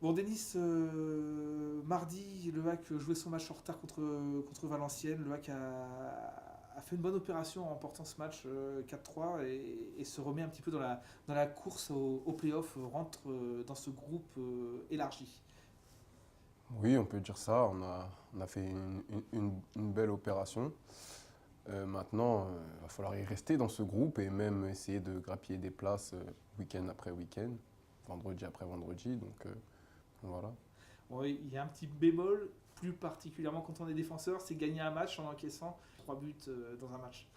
Bon, Denis, mardi, le HAC jouait son match en retard contre Valenciennes. Le HAC a fait une bonne opération en remportant ce match 4-3 et se remet un petit peu dans la course au play-off, rentre dans ce groupe élargi. Oui, on peut dire ça. On a fait une belle opération. Maintenant, il va falloir y rester dans ce groupe et même essayer de grappiller des places week-end après week-end, vendredi après vendredi. Donc voilà. Bon, il y a un petit bémol, plus particulièrement quand on est défenseur, c'est gagner un match en encaissant 3 buts dans un match.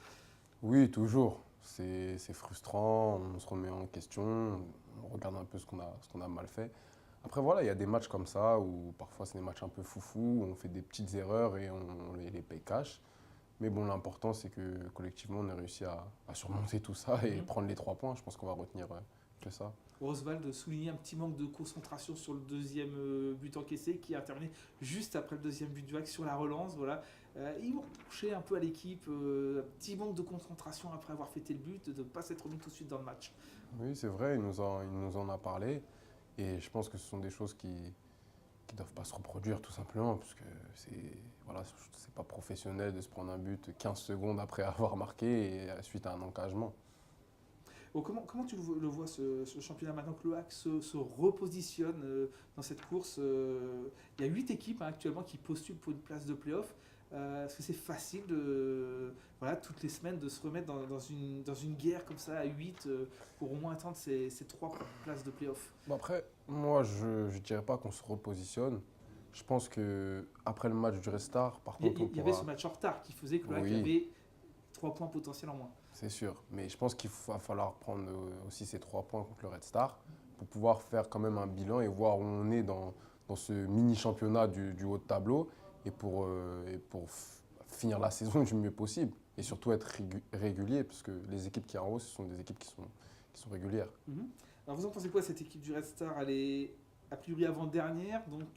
Oui, toujours. C'est frustrant, on se remet en question, on regarde un peu ce qu'on a mal fait. Après, voilà, il y a des matchs comme ça où parfois c'est des matchs un peu foufou, où on fait des petites erreurs et on les paye cash. Mais bon, l'important, c'est que collectivement, on a réussi à surmonter tout ça et Mhm. prendre les 3 points. Je pense qu'on va retenir que ça. Oswald soulignait un petit manque de concentration sur le deuxième but encaissé qui a terminé juste après le deuxième but du HAC sur la relance. Voilà. Ils vont reprocher un peu à l'équipe un petit manque de concentration après avoir fêté le but, de ne pas s'être remis tout de suite dans le match. Oui, c'est vrai, il nous en a parlé. Et je pense que ce sont des choses qui ne doivent pas se reproduire tout simplement, parce que c'est pas professionnel de se prendre un but 15 secondes après avoir marqué et suite à un engagement. Bon, comment tu le vois ce championnat maintenant que le HAC se repositionne dans cette course Il y a 8 équipes actuellement qui postulent pour une place de play-off. Est-ce que c'est facile voilà, toutes les semaines de se remettre dans une guerre comme ça à 8 pour au moins atteindre ces 3 places de play-off? Bon, après, moi, je ne dirais pas qu'on se repositionne. Je pense que après le match du Restart, par contre, on Il y avait ce pourra. match en retard qui faisait que le HAC Oui, avait 3 points potentiels en moins. c'est sûr. Mais je pense qu'il va falloir prendre aussi ces 3 points contre le Red Star pour pouvoir faire quand même un bilan et voir où on est dans ce mini-championnat du haut de tableau et pour finir la saison du mieux possible. Et surtout être régulier, parce que les équipes qui sont en haut, ce sont des équipes qui sont régulières. Mhm. Alors vous en pensez quoi, cette équipe du Red Star? Elle est a priori avant-dernière, donc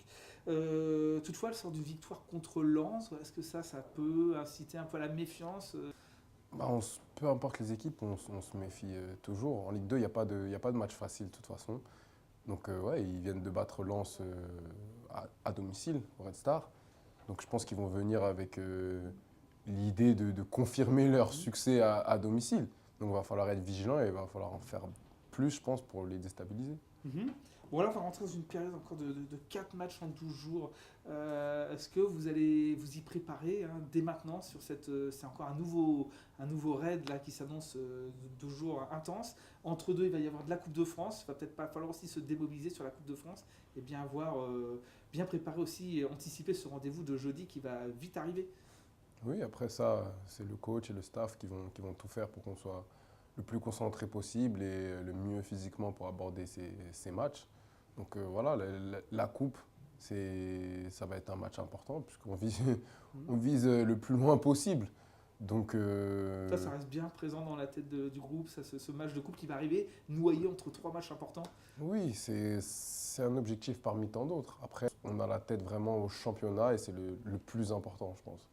toutefois elle sort d'une victoire contre Lens. Est-ce que ça peut inciter un peu à la méfiance? Bah, peu importe les équipes, on se méfie toujours. En Ligue 2, il y a pas de match facile de toute façon. Donc ouais, ils viennent de battre Lens à domicile au Red Star. Donc je pense qu'ils vont venir avec l'idée de confirmer leur Mhm. succès à domicile. Donc il va falloir être vigilant et il va falloir en faire plus, je pense, pour les déstabiliser. Mhm. Bon là on va rentrer dans une période encore de 4 matchs en 12 jours. Est-ce que vous allez vous y préparer dès maintenant sur c'est encore un nouveau raid là, qui s'annonce de 12 jours intense. Entre deux il va y avoir de la Coupe de France. Il va peut-être pas falloir aussi se démobiliser sur la Coupe de France et bien bien préparer aussi et anticiper ce rendez-vous de jeudi qui va vite arriver. Oui, après ça, c'est le coach et le staff qui vont tout faire pour qu'on soit le plus concentré possible et le mieux physiquement pour aborder ces matchs. Donc voilà, la coupe, ça va être un match important puisqu'on vise, Mhm. on vise le plus loin possible. Donc Ça reste bien présent dans la tête du groupe, ce match de coupe qui va arriver, noyé entre 3 matchs importants. oui, c'est un objectif parmi tant d'autres. Après, on a la tête vraiment au championnat et c'est le plus important, je pense.